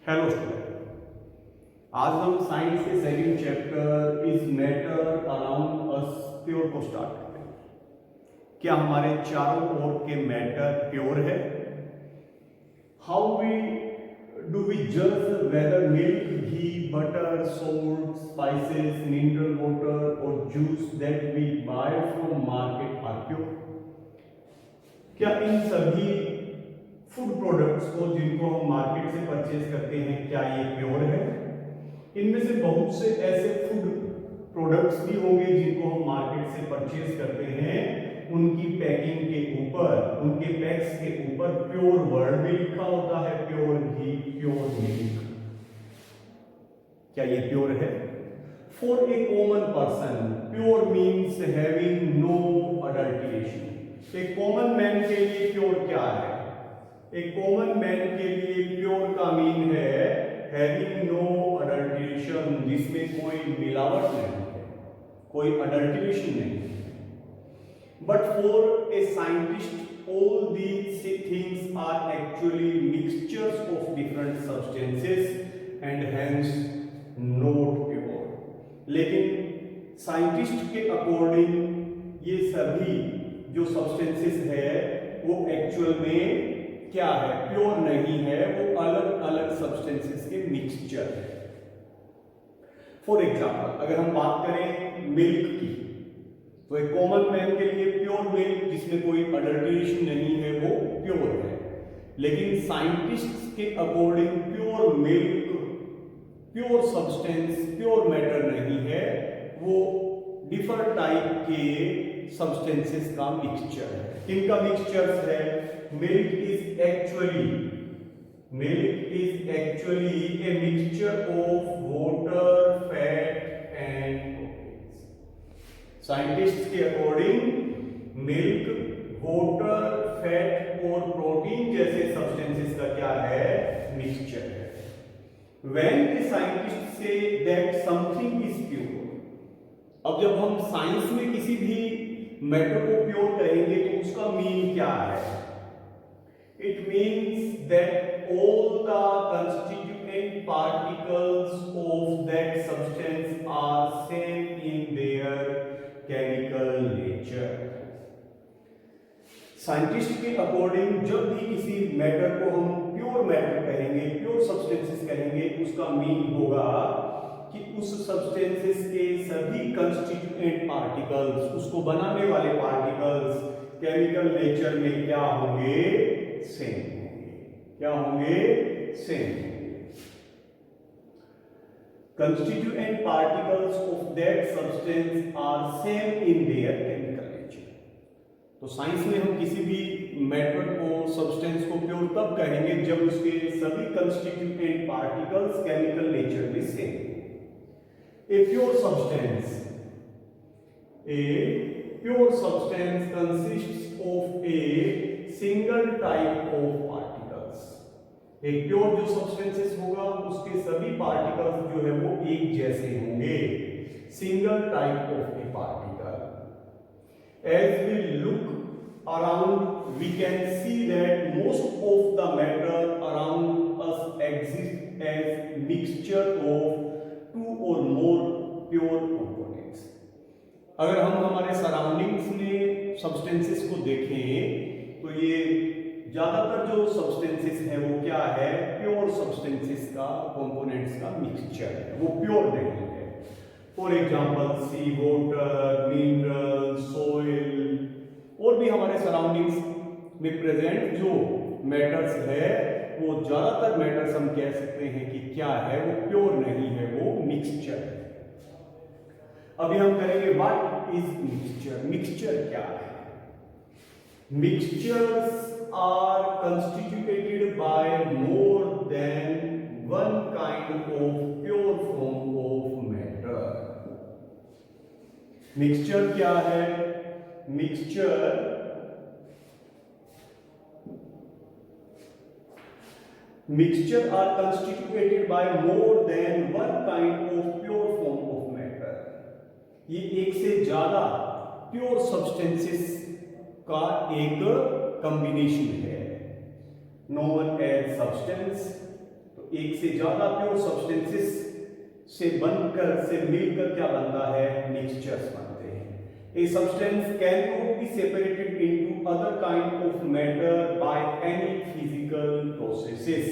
Hello student, आज हम science के second chapter is matter around us pure को स्टार्ट करते हैं। क्या हमारे चारों ओर के मैटर प्योर है? हाउ डू वी जज whether milk, ghee, butter, salt, spices, mineral water और juice that we buy from market are pure? क्या इन सभी फूड प्रोडक्ट्स को जिनको हम मार्केट से परचेज करते हैं क्या ये प्योर है? इनमें से बहुत से ऐसे फूड प्रोडक्ट्स भी होंगे जिनको हम मार्केट से परचेज करते हैं, उनकी पैकिंग के ऊपर, उनके पैक्स के ऊपर प्योर वर्ड भी लिखा होता है, प्योर घी, प्योर मिल्क। क्या ये प्योर है? For a common person pure means having no adulteration. एक कॉमन मैन के लिए प्योर क्या है? एक कॉमन मैन के लिए प्योर का मीन है हैविंग नो अडल्ट्रेशन, जिसमें कोई मिलावट नहीं है, कोई अडल्ट्रेशन नहीं है। But for a scientist all these things are actually mixtures of different substances and hence not pure. लेकिन साइंटिस्ट के अकॉर्डिंग ये सभी जो सब्सटेंसेस है वो एक्चुअल में क्या है? प्योर नहीं है, वो अलग अलग सब्सटेंसेस के मिक्सचर है। फॉर एग्जाम्पल, अगर हम बात करें मिल्क की, तो एक कॉमन मैन के लिए प्योर मिल्क जिसमें कोई अडल्ट्रेशन नहीं है वो प्योर है। लेकिन साइंटिस्ट के according pure milk, pure substance, pure matter नहीं है, वो डिफरेंट टाइप के सब्सटेंसेस का मिक्सचर है। किनका मिक्सचर्स है? Milk is actually a mixture of water, fat and proteins. Scientist के अकॉर्डिंग मिल्क वाटर, फैट और प्रोटीन जैसे सब्सटेंसेस का क्या है? मिक्सचर है। When a scientist say that something is pure, अब जब हम साइंस में किसी भी मैटर को प्योर कहेंगे तो उसका मीन क्या है? It means that all the constituent particles of that substance are same in their chemical nature. Scientist के अकॉर्डिंग जब भी किसी मैटर को हम प्योर मैटर कहेंगे, प्योर सब्सटेंसेस कहेंगे, उसका मीन होगा कि उस सब्सटेंसेस के सभी कंस्टिट्यूएंट पार्टिकल्स, उसको बनाने वाले पार्टिकल्स केमिकल नेचर में क्या होंगे? सेम होंगे। क्या होंगे? सेम होंगे। Constituent particles of that substance are same in their chemical nature. तो साइंस में हम किसी भी मैटर को, सब्सटेंस को प्योर तब कहेंगे जब उसके सभी कंस्टिट्यूएंट पार्टिकल्स केमिकल नेचर में सेम हो। A pure substance consists of a single type of particles. एक प्योर जो सब्सटेंसेस होगा उसके सभी पार्टिकल्स जो है वो एक जैसे होंगे, single type of A particle. As we look around, we can see that most of the matter around us exists as mixture of two or more pure components. अगर हम हमारे सराउंडिंग्स में सब्सटेंसेस को देखें तो ये ज्यादातर जो सब्सटेंसेस है वो क्या है? प्योर सब्सटेंसेस का, कंपोनेंट्स का मिक्सचर है, वो प्योर नहीं है। For example sea water, mineral, soil और भी हमारे सराउंडिंग्स में प्रेजेंट जो मैटर्स है वो ज्यादातर मैटर्स हम कह सकते हैं कि क्या है? वो प्योर नहीं है, वो मिक्सचर है। अभी हम करेंगे व्हाट इज मिक्सचर। मिक्सचर क्या है? Mixtures are constituted by more than one kind of pure form of matter. Mixture क्या है? Mixture are constituted by more than one kind of pure form of matter. ये एक से ज्यादा pure substances का एक कॉम्बिनेशन है, नोन एज सब्सटेंस। तो एक से ज्यादा प्योर सब्सटेंसेस से मिलकर क्या बनता है, मिक्सचर्स बनते हैं। A substance can not be separated into other kind of matter by any physical processes.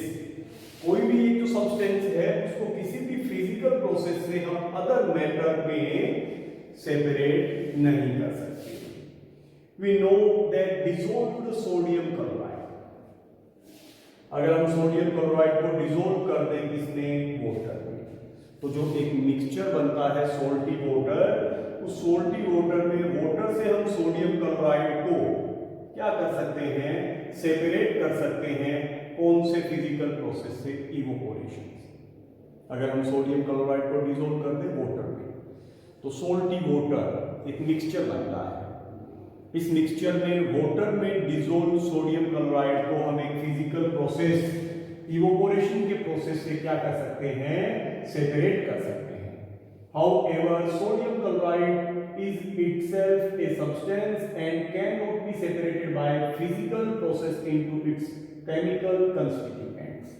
कोई भी एक जो सब्सटेंस है उसको किसी भी फिजिकल प्रोसेस से हम अदर मैटर में सेपरेट नहीं कर सकते। We know that dissolved sodium chloride, अगर हम सोडियम क्लोराइड को डिसॉल्व कर दें किसमें, वाटर में, तो जो एक मिक्सचर बनता है सोल्टी वाटर, उस सोल्टी वाटर में वाटर से हम सोडियम क्लोराइड को क्या कर सकते हैं, सेपरेट कर सकते हैं। कौन से फिजिकल प्रोसेस से, इवोपोरेशन से। अगर हम सोडियम क्लोराइड को डिसॉल्व कर दें वाटर में तो सोल्टी वाटर एक मिक्सचर बनता है। इस मिक्सचर में वाटर में डिसॉल्व सोडियम क्लोराइड को हम एक फिजिकल प्रोसेस, इवोपोरेशन के प्रोसेस से क्या कर सकते हैं, सेपरेट कर सकते हैं। However sodium chloride is itself a substance and can not be separated by physical process into its chemical constituents.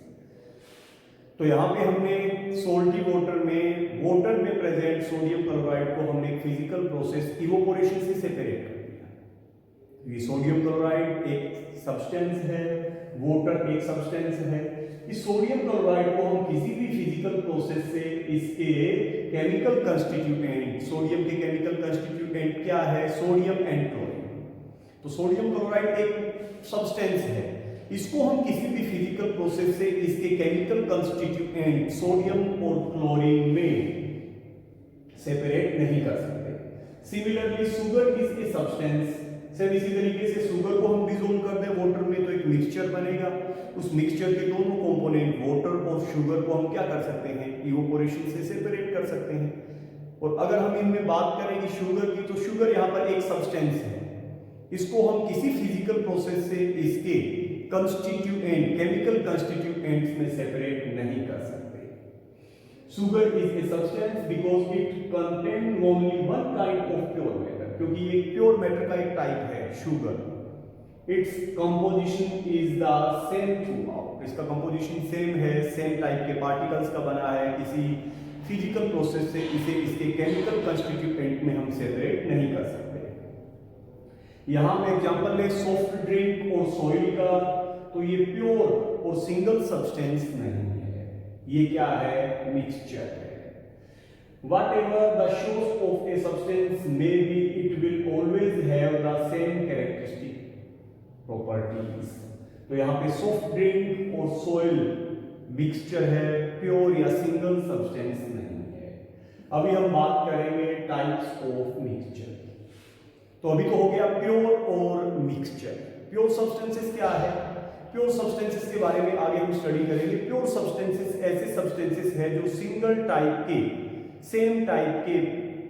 तो यहाँ पे हमने सोल्टी वाटर में प्रेजेंट सोडियम क्लोराइड को हमने एक फिजिकल प्रोसेस, इवोपोरेशन से सेपरेट कर दिया। ये सोडियम क्लोराइड एक सब्सटेंस है, वाटर एक सब्सटेंस है। इस सोडियम क्लोराइड को हम किसी भी फिजिकल प्रोसेस से इसके केमिकल कंस्टिट्यूएंट, सोडियम के केमिकल कंस्टिट्यूएंट क्या है, सोडियम एंड क्लोरीन। तो सोडियम क्लोराइड एक सब्सटेंस है, इसको हम किसी भी फिजिकल प्रोसेस से इसके केमिकल कंस्टिट्यूएंट सोडियम और क्लोरीन में सेपरेट नहीं कर सकते। Similarly sugar is a substance, same इसी तरीके से शुगर को हम डिसॉल्व कर दें वाटर में तो एक मिक्सचर बनेगा। उस मिक्सचर के दोनों कंपोनेंट वाटर और शुगर को हम क्या कर सकते हैं, इवोपोरेशन से सेपरेट कर सकते हैं। और अगर हम इनमें बात करेंगे शुगर की, तो शुगर यहाँ पर एक सब्सटेंस है, इसको हम किसी फिजिकल प्रोसेस से इसके कंस्टिट्यूएंट, केमिकल कंस्टिट्यूएंट्स में सेपरेट नहीं कर सकते। Sugar is a substance because it contain only one kind of pure matter, क्योंकि ये प्योर मैटर का एक टाइप है sugar. Its composition is the same through out, इसका कंपोजिशन सेम है, सेम टाइप के पार्टिकल्स का बना है। किसी फिजिकल प्रोसेस से इसे इसके केमिकल कंस्टिट्यूएंट में हम सेपरेट नहीं कर सकते। यहां पे एग्जांपल ले सॉफ्ट ड्रिंक और सॉइल का, तो ये प्योर और सिंगल सब्सटेंस नहीं है, ये क्या है, मिक्सचर है। Whatever the source of a substance may be, it will always have the same characteristic properties. तो यहाँ पे सॉफ्ट ड्रिंक और सॉइल मिक्सचर है, प्योर या सिंगल सब्सटेंस नहीं है। अभी हम बात करेंगे टाइप्स ऑफ मिक्सचर। तो अभी तो हो गया प्योर और मिक्सचर। प्योर सब्सटेंसेस क्या है, प्योर सब्सटेंसेस के बारे में आगे हम स्टडी करेंगे। प्योर सब्सटेंसेस ऐसे सब्सटेंसेस हैं जो सिंगल टाइप के, सेम टाइप के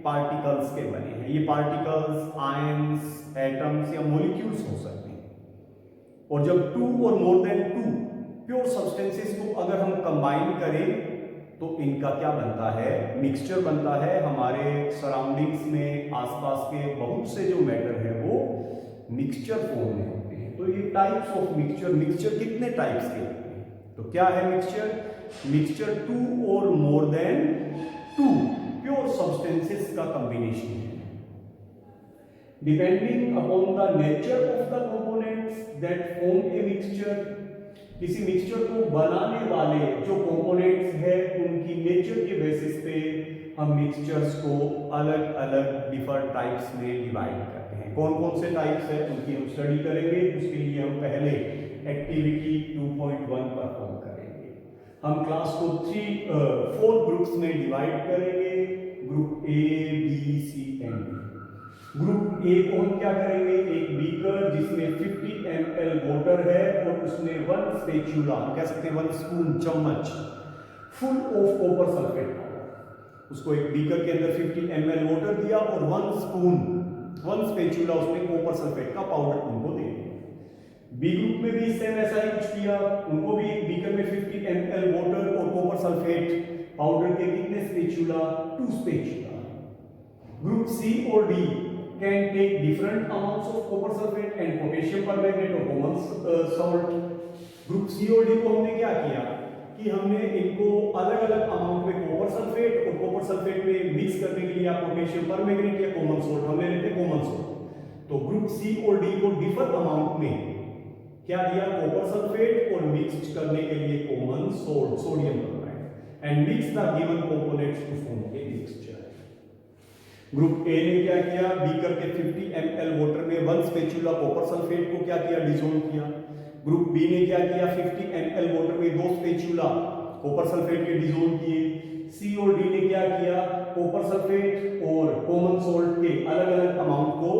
पार्टिकल्स के बने हैं। ये पार्टिकल्स आयंस, एटम्स या मॉलिक्यूल्स हो सकते हैं। और जब टू और more than two pure substances को अगर हम कंबाइन करें तो इनका क्या बनता है, मिक्सचर बनता है। हमारे सराउंडिंग्स में आसपास के बहुत से जो मैटर है वो मिक्सचर फॉर्म में होते हैं। तो ये टाइप्स ऑफ मिक्सचर, मिक्सचर कितने टाइप्स के होते हैं, तो क्या है मिक्सचर, मिक्सचर टू और more than two pure substances का कॉम्बिनेशन है। Depending upon the nature of the components that form a mixture, किसी मिक्सचर को बनाने वाले जो कंपोनेंट्स हैं उनकी नेचर के बेसिस पे हम मिक्सचर्स को अलग अलग डिफरेंट टाइप्स में डिवाइड करते हैं। कौन कौन से टाइप्स हैं उनकी हम स्टडी करेंगे। उसके लिए हम पहले एक्टिविटी 2.1 परफॉर्म करेंगे। हम क्लास को 4 ग्रुप्स में डिवाइड करेंगे, group A, B, C and D. Group A को हम क्या करेंगे, एक बीकर जिसमें 50 ml वाटर है और उसमें 1 स्पैचुला, कह सकते हैं 1 स्पून, चम्मच full of copper sulphate powder. उसको एक बीकर के अंदर 50 ml वाटर दिया और 1 स्पून, 1 स्पैचुला उसमें कॉपर सल्फेट का पाउडर उनको दे दिया। बी ग्रुप में भी सेम ऐसा ही कुछ किया, उनको भी एक बीकर में 50 ml वाटर और कॉपर सल्फेट पाउडर के कितने स्पैचुला, 2 स्पैचुला। ग्रुप सी और D can take different amounts of copper sulfate and potassium permanganate or common salt. Group C और डी को हमने क्या किया, कि हमने इनको अलग अलग अमाउंट में कॉपर सल्फेट और कॉपर सल्फेट में मिक्स करने के लिए आप पोटेशियम परमैंगनेट या कॉमन सोल्ट हम ले लेते हैं कॉमन सोल्ट। तो ग्रुप सी और डी को डिफर अमाउंट में क्या दिया, कॉपर सल्फेट और मिक्स करने के लिए common salt sodium chloride and mix the given components to form a mixture. Group A ने क्या किया, बीकर के 50 ml वाटर में 1 स्पैचुला कॉपर सल्फेट को क्या किया, डिसॉल्व किया। ग्रुप बी ने क्या किया, 50 ml वाटर में 2 स्पैचुला कॉपर सल्फेट के डिसॉल्व किए। सी और डी ने क्या किया, कॉपर सल्फेट और कॉमन सोल्ट के अलग अलग अमाउंट को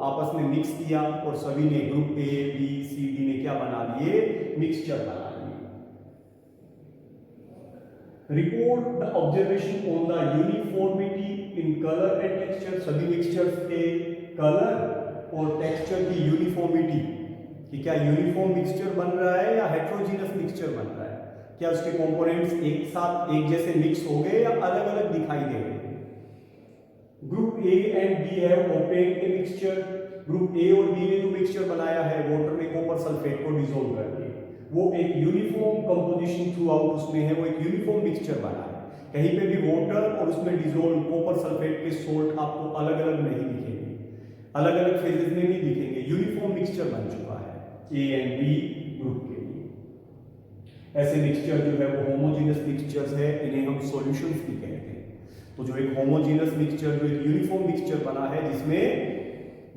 आपस में मिक्स किया और सभी ने group A B C D ने क्या बना लिए, मिक्सचर बना लिए। Report the observation on the uniformity in colour and texture. सभी मिक्सचर्स के कलर और टेक्सचर की यूनिफॉर्मिटी, कि क्या यूनिफॉर्म मिक्सचर बन रहा है या हेट्रोजीनस मिक्सचर बन रहा है, क्या उसके कंपोनेंट्स एक साथ एक जैसे मिक्स हो गए या अलग अलग दिखाई दे रहे हैं। Group A and B have obtained a mixture. Group A और बी ने जो मिक्सचर बनाया है वाटर में कॉपर सल्फेट को डिसॉल्व करके, वो एक यूनिफॉर्म कंपोजिशन थ्रू आउट उसमें है, वो एक यूनिफॉर्म मिक्सचर बना है। कहीं पे भी वाटर और उसमें डिसॉल्व कॉपर सल्फेट के सोल्ट आपको अलग अलग नहीं दिखेंगे, अलग अलग फेजेस में नहीं दिखेंगे, यूनिफॉर्म मिक्सचर बन चुका है ए एंड बी ग्रुप के लिए। ऐसे मिक्सचर जो है वो होमोजेनस मिक्सचर्स है, इन्हें हम सॉल्यूशंस भी कहते हैं। तो जो एक होमोजेनस मिक्सचर, जो एक यूनिफॉर्म मिक्सचर बना है जिसमें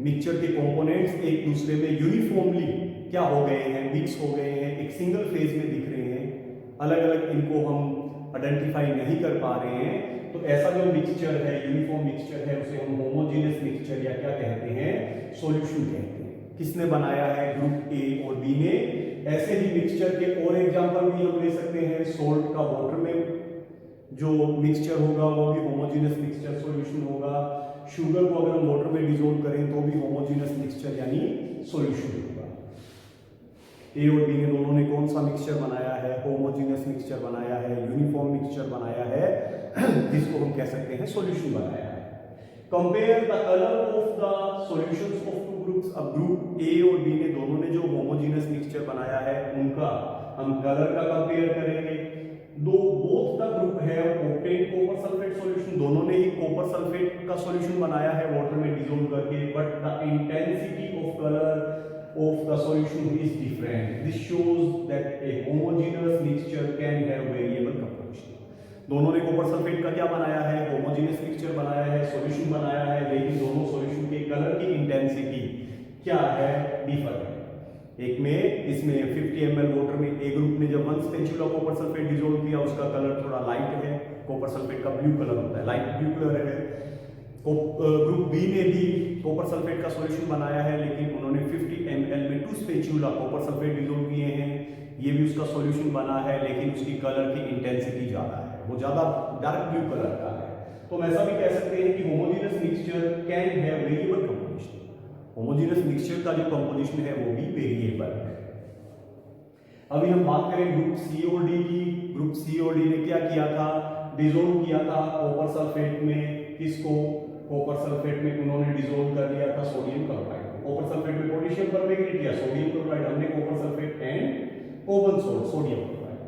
मिक्सचर के कंपोनेंट्स एक दूसरे में यूनिफॉर्मली क्या हो गए हैं, मिक्स हो गए हैं, एक सिंगल फेज में दिख रहे हैं, अलग अलग इनको हम आइडेंटिफाई नहीं कर पा रहे हैं, तो ऐसा जो मिक्सचर है, यूनिफॉर्म मिक्सचर है, उसे हम होमोजेनस मिक्सचर या क्या कहते हैं, सॉल्यूशन कहते हैं। किसने बनाया है, ग्रुप ए और बी ने। ऐसे ही मिक्सचर के और एग्जांपल भी हम ले सकते हैं। सोल्ट का वाटर में जो मिक्सचर होगा वो भी होमोजेनस मिक्सचर सॉल्यूशन होगा। शुगर को अगर हम वाटर में डिसॉल्व करें तो भी होमोजेनस मिक्सचर यानी सॉल्यूशन होगा। ए और बी ने दोनों ने कौन सा मिक्सचर बनाया है, होमोजेनस मिक्सचर बनाया है, यूनिफॉर्म मिक्सचर बनाया है, जिसको हम कह सकते हैं सॉल्यूशन बनाया है। Compare the colour of the solutions of two groups. अब ग्रुप ए और बी ने दोनों ने जो होमोजेनस मिक्सचर बनाया है उनका हम कलर का कंपेयर करेंगे। Both the group have obtained copper sulphate solution. दोनों ने ही कॉपर सल्फेट का सॉल्यूशन बनाया है वाटर में डिसॉल्व करके, but the intensity of colour of the solution is different. This shows that a homogeneous mixture can have variable composition. दोनों ने copper sulphate का क्या बनाया है, होमोजेनियस मिक्सचर बनाया है, सॉल्यूशन बनाया है, लेकिन दोनों सॉल्यूशन के कलर की इंटेंसिटी क्या है, डिफर है। एक में इसमें 50 ml वाटर में ए ग्रुप ने जब 1 स्पैचुला कॉपर सल्फेट डिसॉल्व किया, उसका कलर थोड़ा लाइट है, कॉपर सल्फेट का ब्लू कलर होता है, लाइट ब्लू कलर है। ग्रुप बी ने भी कॉपर सल्फेट का सॉल्यूशन बनाया है, लेकिन उन्होंने 50 ml में 2 स्पैचुला कॉपर सल्फेट डिसॉल्व किए हैं, ये भी उसका सॉल्यूशन बना है, लेकिन उसकी कलर की इंटेंसिटी ज्यादा है, वो ज्यादा डार्क ब्लू कलर का है। तो हम ऐसा भी कह सकते हैं कि homogeneous mixture can have variable composition. Homogeneous mixture का जो कंपोजिशन है वो भी वेरिएबल है। अभी हम बात करें ग्रुप सी और डी की। ग्रुप सी और डी ने क्या किया था, डिसॉल्व किया था कॉपर सल्फेट में, किसको, कॉपर सल्फेट में उन्होंने डिसॉल्व कर दिया था सोडियम क्लोराइड। कॉपर सल्फेट में पोटेशियम परमैंगनेट या सोडियम क्लोराइड, हमने copper sulphate and common salt sodium chloride.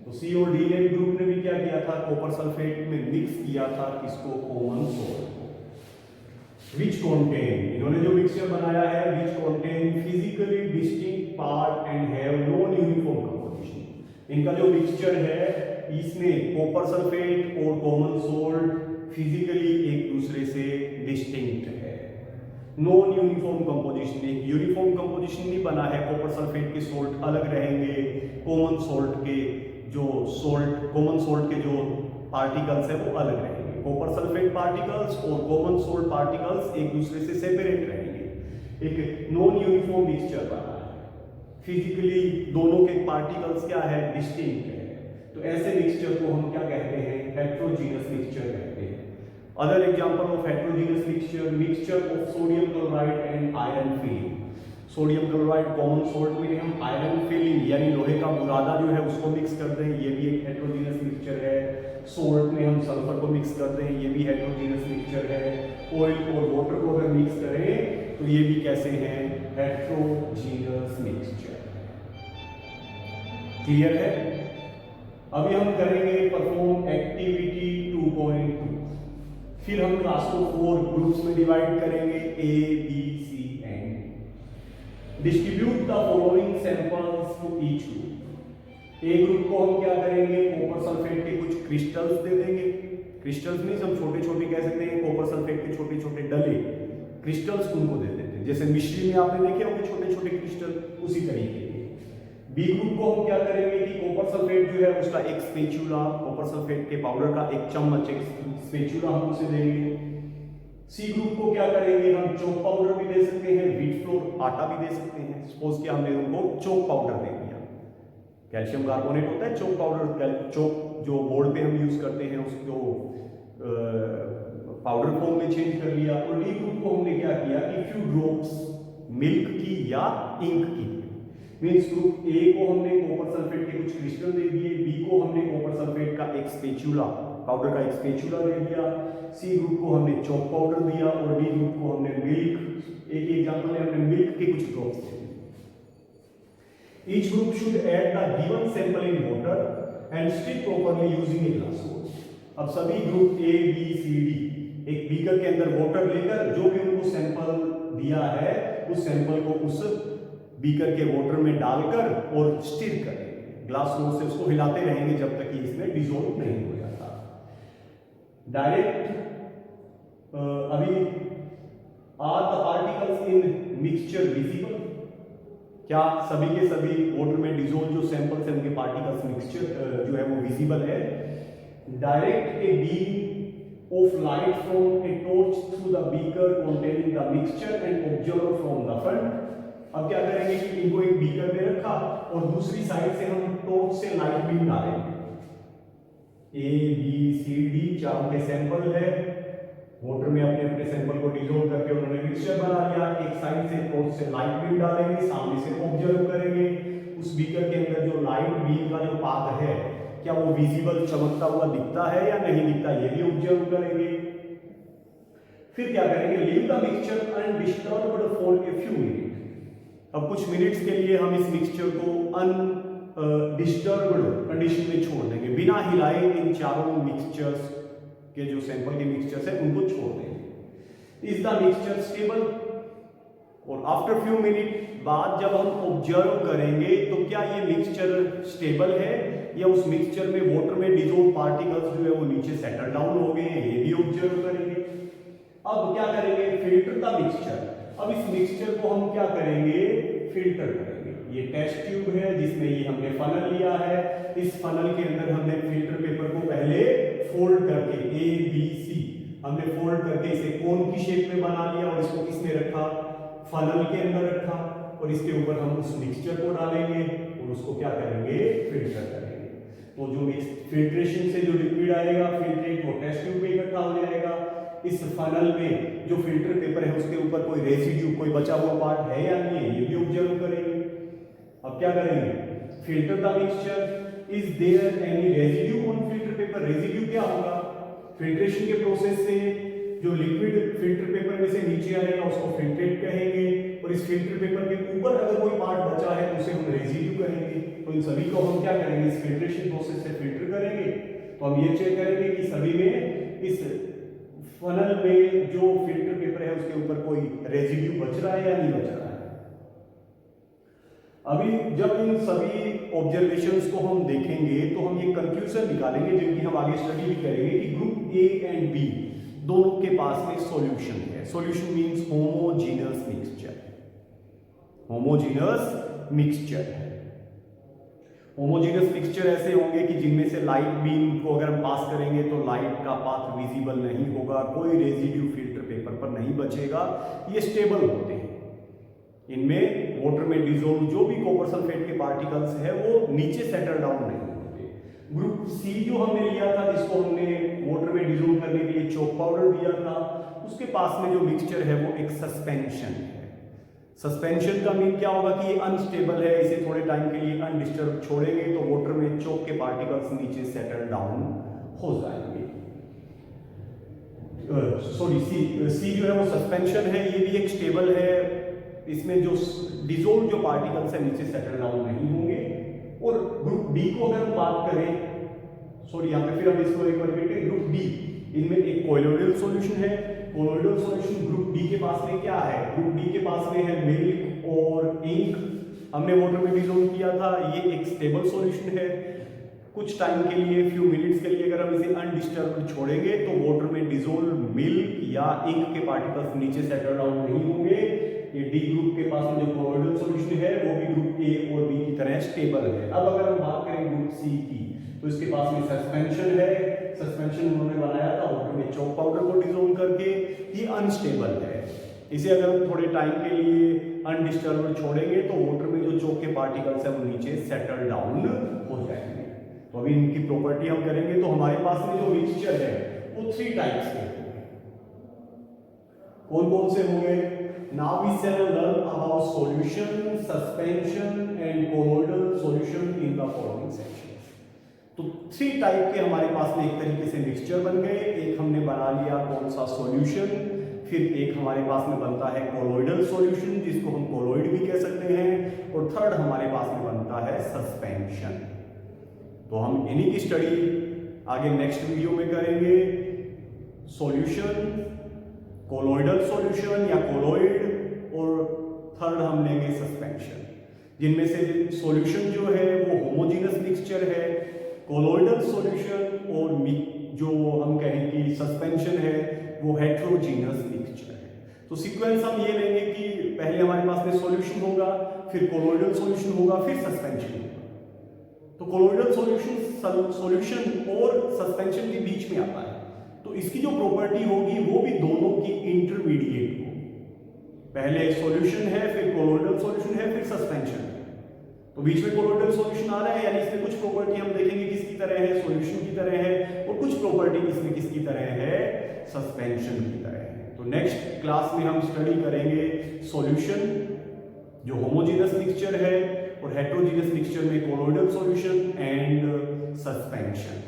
तो सी और डी ने ग्रुप ने भी क्या किया था, कॉपर सल्फेट में मिक्स किया था किसको, कॉमन सोल्ट को। विच कॉन्टेन, इन्होंने जो मिक्सचर बनाया है, which contain physically distinct part and have non uniform composition. इनका जो मिक्सचर है इसमें कॉपर सल्फेट और कॉमन सोल्ट फिजिकली एक दूसरे से डिस्टिंक्ट है, नॉन यूनिफॉर्म कंपोजिशन। एक यूनिफॉर्म कंपोजिशन नहीं बना है, कॉपर सल्फेट के सोल्ट अलग रहेंगे, कॉमन सोल्ट के कॉमन सोल्ट के जो पार्टिकल्स है वो अलग रहेंगे। कॉपर सल्फेट पार्टिकल्स और कॉमन सोल्ट पार्टिकल्स एक दूसरे से सेपरेट रहेंगे। एक नॉन यूनिफॉर्म मिक्सचर बना है, फिजिकली दोनों के पार्टिकल्स क्या है, डिस्टिंक्ट है। तो ऐसे मिक्सचर को हम क्या कहते हैं, हेट्रोजीनस मिक्सचर कहते हैं। Other example of heterogeneous mixture, mixture of sodium chloride and iron filling. Sodium chloride common salt में हम आयरन फिलिंग यानी लोहे का बुरादा जो है उसको मिक्स कर दें, ये भी एक हेट्रोजीनस मिक्सचर है। सोल्ट में हम सल्फर को मिक्स कर दें, ये भी हेट्रोजीनस मिक्सचर है। ऑयल और वाटर को अगर मिक्स करें तो ये भी कैसे हैं, हेट्रोजीनस मिक्सचर। क्लियर है। अभी हम करेंगे परफॉर्म एक्टिविटी 2.2। फिर हम क्लास को 4 ग्रुप्स में डिवाइड करेंगे, A B C and distribute the following samples to each group. A group को हम क्या करेंगे, कॉपर सल्फेट के कुछ क्रिस्टल्स दे देंगे। क्रिस्टल्स नहीं, हम छोटे छोटे कह सकते हैं, कॉपर सल्फेट के छोटे छोटे डले क्रिस्टल्स उनको दे देते हैं। जैसे मिश्री में आपने देखे होंगे छोटे छोटे क्रिस्टल, उसी तरीके के। बी ग्रुप को हम क्या करेंगे कि कॉपर सल्फेट जो है उसका एक स्पेचुला, कॉपर सल्फेट के पाउडर का एक चम्मच, एक स्पेचुला हम उसे देंगे। सी ग्रुप को क्या करेंगे, हम चोक पाउडर भी दे सकते हैं, व्हीट फ्लोर आटा भी दे सकते हैं। सपोज कि हमने उनको चोक पाउडर दे दिया, कैल्शियम कार्बोनेट होता है चोक पाउडर, चोक जो बोर्ड पे हम यूज करते हैं उसको पाउडर फॉर्म में चेंज कर लिया। और डी ग्रुप को हमने क्या किया कि फ्यू ड्रॉप्स मिल्क की या इंक की, मींस ग्रुप ए को हमने कॉपर सल्फेट के कुछ क्रिस्टल दे दिए, बी को हमने कॉपर सल्फेट का एक स्पेचुला, पाउडर का एक स्पेचुला दे दिया, सी ग्रुप को हमने चॉक पाउडर दिया और डी ग्रुप को हमने मिल्क, एक एग्जांपल है हमने मिल्क के कुछ ड्रॉप्स दिए। Each group should add the given sample in water and stir properly using a glass bowl. अब सभी group A B C D एक बीकर के अंदर वाटर लेकर जो भी उनको सैंपल दिया है उस सैंपल को उस बीकर के वाटर में डालकर और स्टिर करेंगे, ग्लास रोड से उसको हिलाते रहेंगे जब तक कि इसमें डिसॉल्व नहीं हो जाता। डायरेक्ट अभी are the particles in mixture visible, क्या सभी के सभी वाटर में डिसॉल्व जो सैंपल्स हैं उनके पार्टिकल्स मिक्सचर जो है वो विजिबल है। Direct a beam of light from a torch through the beaker containing the mixture and observe from the front। अब क्या करेंगे कि इनको एक बीकर में रखा और दूसरी साइड से हम टॉर्च से लाइट बीम डालेंगे। ए बी सी डी चारों के सैंपल है, वाटर में अपने अपने सैंपल को डिसॉल्व करके उन्होंने मिक्सचर बना लिया। एक साइड से टॉर्च से लाइट बीम डालेंगे, सामने से ऑब्जर्व करेंगे उस बीकर के अंदर जो लाइट बीम का जो पाथ है क्या वो विजिबल चमकता हुआ दिखता है या नहीं दिखता, ये भी ऑब्जर्व करेंगे। फिर क्या करेंगे, leave the mixture undisturbed for a few minute. अब कुछ मिनट्स के लिए हम इस मिक्सचर को अनडिस्टर्ब्ड कंडीशन में छोड़ देंगे, बिना हिलाए इन चारों मिक्सचर्स के जो सैंपल के मिक्सचर्स है उनको छोड़ देंगे। इज द मिक्सचर स्टेबल, और आफ्टर फ्यू मिनट बाद जब हम ऑब्जर्व करेंगे तो क्या ये मिक्सचर स्टेबल है या उस मिक्सचर में वाटर में डिसॉल्व पार्टिकल्स जो है वो नीचे सेटल डाउन हो गए हैं, ये भी ऑब्जर्व करेंगे। अब क्या करेंगे, फिल्टर द मिक्सचर। अब इस मिक्सचर को हम क्या करेंगे, फिल्टर करेंगे। ये टेस्ट ट्यूब है जिसमें ये हमने फनल लिया है, इस फनल के अंदर हमने फिल्टर पेपर को पहले फोल्ड करके ए बी सी हमने फोल्ड करके इसे कोन की शेप में बना लिया और इसको किसमें रखा, फनल के अंदर रखा और इसके ऊपर हम उस मिक्सचर को डालेंगे और उसको क्या करेंगे, फिल्टर करेंगे। तो जो फिल्ट्रेशन से जो लिक्विड आएगा फिल्ट्रेट वो टेस्ट ट्यूब में इकट्ठा हो जाएगा। इस फनल में जो फिल्टर पेपर है उसके ऊपर कोई रेसिड्यू, कोई बचा हुआ पार्ट है या नहीं है, ये भी ऑब्जर्व करेंगे। अब क्या करेंगे, filter the mixture, is there any residue on filter paper. Residue क्या होगा, फिल्ट्रेशन के प्रोसेस से जो लिक्विड फिल्टर पेपर में से नीचे आएगा उसको फिल्ट्रेट कहेंगे और इस फिल्टर पेपर के ऊपर अगर कोई पार्ट बचा है तो उसे हम रेसिड्यू कहेंगे। तो इन सभी को हम क्या करेंगे, इस फिल्ट्रेशन प्रोसेस से फिल्टर करेंगे। तो हम ये चेक करेंगे कि सभी में इस फनल में जो फिल्टर पेपर है उसके ऊपर कोई रेसिड्यू बच रहा है या नहीं बच रहा है। अभी जब इन सभी ऑब्जर्वेशंस को हम देखेंगे तो हम ये कंक्लूजन निकालेंगे जिनकी हम आगे स्टडी भी करेंगे कि ग्रुप ए एंड बी दोनों के पास में सॉल्यूशन है। Solution means homogeneous mixture, homogeneous mixture है। होमोजीनस मिक्सचर ऐसे होंगे कि जिनमें से लाइट बीम को अगर हम पास करेंगे तो लाइट का पाथ विजिबल नहीं होगा, कोई रेजिड्यू फिल्टर पेपर पर नहीं बचेगा, ये स्टेबल होते हैं। इनमें वाटर में डिसॉल्व जो भी कॉपर सल्फेट के पार्टिकल्स है वो नीचे सेटल डाउन नहीं होते। ग्रुप सी जो हमने लिया था जिसको हमने वाटर में डिसॉल्व करने के लिए चॉक पाउडर दिया था, उसके पास में जो मिक्सचर है वो एक सस्पेंशन है। सस्पेंशन का मीन क्या होगा कि ये अनस्टेबल है, इसे थोड़े टाइम के लिए अनडिस्टर्ब छोड़ेंगे तो वाटर में चॉक के पार्टिकल्स नीचे सेटल डाउन हो जाएंगे। सॉरी सी जो है वो सस्पेंशन है, ये भी एक स्टेबल है, इसमें जो डिसॉल्व जो पार्टिकल्स है नीचे सेटल डाउन नहीं होंगे। और ग्रुप बी को अगर हम बात करें सॉरी यहाँ पे फिर हम इसको एक बार देखते हैं, ग्रुप डी, इनमें एक कोलोइडल सॉल्यूशन है। कोलोइडल सॉल्यूशन ग्रुप डी के पास में क्या है? ग्रुप डी के पास में है मिल्क और इंक, हमने वाटर में डिसोल्व किया था। ये एक स्टेबल सॉल्यूशन है। कुछ टाइम के लिए, फ्यू मिनट्स के लिए अगर हम इसे अनडिस्टर्ब्ड छोड़ेंगे तो वाटर में डिसोल्व मिल्क या इंक के पार्टिकल्स नीचे सेटल डाउन नहीं होंगे। ये डी ग्रुप के पास में जो कोलोइडल सॉल्यूशन है वो भी ग्रुप ए और बी की तरह स्टेबल है। अब अगर हम बात करें ग्रुप सी की, तो इसके पास में सस्पेंशन है। सस्पेंशन उन्होंने बनाया था वाटर में चॉक पाउडर को डिसोल्व करके। ये अनस्टेबल है। इसे अगर हम थोड़े टाइम के लिए अनडिस्टर्ब्ड छोड़ेंगे तो वाटर में जो चॉक के पार्टिकल्स है वो नीचे सेटल डाउन हो जाएंगे। तो अभी इनकी प्रॉपर्टी हम करेंगे। तो हमारे पास में जो मिक्सचर है वो 3 टाइप्स के होंगे। कौन कौन से होंगे? Now we shall learn about solution, suspension and colloidal solution in the following sections. तो 3 टाइप के हमारे पास में एक तरीके से मिक्सचर बन गए। एक हमने बना लिया कौन सा सॉल्यूशन, फिर एक हमारे पास में बनता है कोलोइडल सॉल्यूशन जिसको हम कोलोइड भी कह सकते हैं, और थर्ड हमारे पास में बनता है सस्पेंशन। तो हम इन्हीं की स्टडी आगे नेक्स्ट वीडियो में करेंगे। सॉल्यूशन, कोलोइडल सॉल्यूशन या कोलोइड, और थर्ड हम लेंगे सस्पेंशन, जिनमें से सॉल्यूशन जो है वो होमोजेनस मिक्सचर है, कोलोइडल सॉल्यूशन और जो हम कहें कि सस्पेंशन है वो हेट्रोजीनस मिक्सचर है। तो सीक्वेंस हम ये लेंगे कि पहले हमारे पास में सॉल्यूशन होगा, फिर कोलोइडल सॉल्यूशन होगा, फिर सस्पेंशन होगा। तो कोलोइडल सॉल्यूशन और सस्पेंशन के बीच में आता है। तो इसकी जो प्रॉपर्टी होगी वो भी दोनों की इंटरमीडिएट होगी। पहले सॉल्यूशन है, फिर कोलोइडल सॉल्यूशन है, फिर सस्पेंशन है। तो बीच में कोलोइडल सॉल्यूशन आ रहा है, यानी इसमें कुछ प्रॉपर्टी हम देखेंगे किसकी तरह है, सॉल्यूशन की तरह है, और कुछ प्रॉपर्टी इसमें किसकी तरह है, सस्पेंशन की तरह है। तो नेक्स्ट क्लास में हम स्टडी करेंगे सॉल्यूशन जो होमोजेनस मिक्सचर है, और हेट्रोजीनस मिक्सचर में कोलोइडल सॉल्यूशन एंड सस्पेंशन।